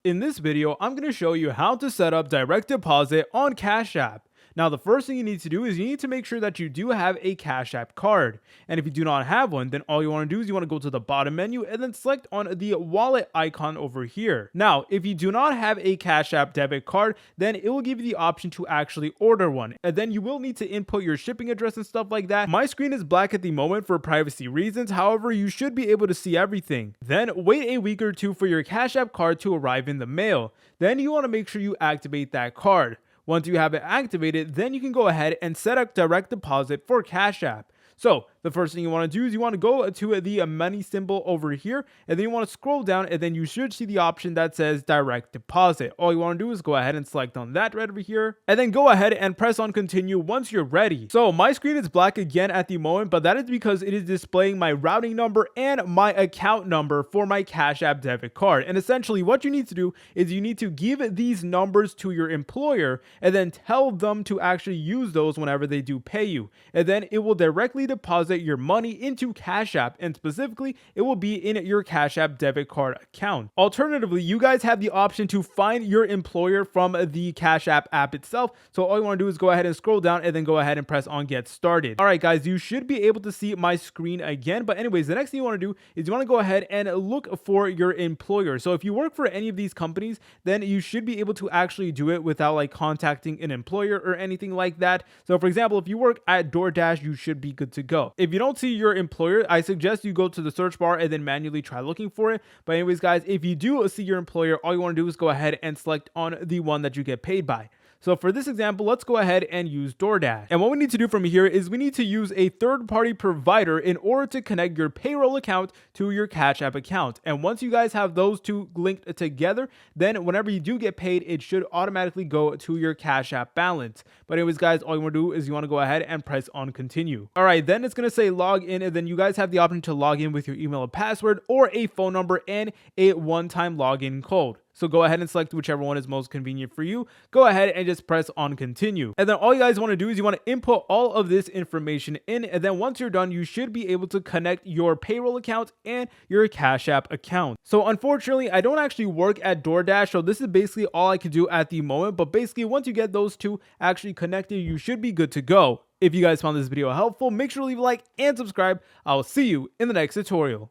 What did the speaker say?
In this video, I'm going to show you how to set up direct deposit on Cash App. Now, the first thing you need to do is you need to make sure that you do have a Cash App card. And if you do not have one, then all you want to do is you want to go to the bottom menu and then select on the wallet icon over here. Now, if you do not have a Cash App debit card, then it will give you the option to actually order one. And then you will need to input your shipping address and stuff like that. My screen is black at the moment for privacy reasons. However, you should be able to see everything. Then wait a week or two for your Cash App card to arrive in the mail. Then you want to make sure you activate that card. Once you have it activated, then you can go ahead and set up direct deposit for Cash App. So the first thing you want to do is you want to go to the money symbol over here, and then you want to scroll down, and then you should see the option that says direct deposit. All you want to do is go ahead and select on that right over here, and then go ahead and press on continue once you're ready. So my screen is black again at the moment, but that is because it is displaying my routing number and my account number for my Cash App debit card. And essentially what you need to do is you need to give these numbers to your employer and then tell them to actually use those whenever they do pay you. And then it will directly deposit your money into Cash App, and specifically it will be in your Cash App debit card account. Alternatively, you guys have the option to find your employer from the Cash App itself. So all you want to do is go ahead and scroll down and then go ahead and press on get started. All right guys, you should be able to see my screen again, but anyways, the next thing you want to do is you want to go ahead and look for your employer. So if you work for any of these companies, then you should be able to actually do it without like contacting an employer or anything like that. So for example, if you work at DoorDash, you should be good to go. If you don't see your employer, I suggest you go to the search bar and then manually try looking for it. But anyways guys, if you do see your employer, all you want to do is go ahead and select on the one that you get paid by. So for this example, let's go ahead and use DoorDash. And what we need to do from here is we need to use a third-party provider in order to connect your payroll account to your Cash App account. And once you guys have those two linked together, then whenever you do get paid, it should automatically go to your Cash App balance. But anyways, guys, all you want to do is you want to go ahead and press on continue. All right, then it's going to say log in, and then you guys have the option to log in with your email and password or a phone number and a one-time login code. So go ahead and select whichever one is most convenient for you. Go ahead and just press on continue. And then all you guys want to do is you want to input all of this information in. And then once you're done, you should be able to connect your payroll account and your Cash App account. So unfortunately, I don't actually work at DoorDash. So this is basically all I can do at the moment. But basically, once you get those two actually connected, you should be good to go. If you guys found this video helpful, make sure to leave a like and subscribe. I will see you in the next tutorial.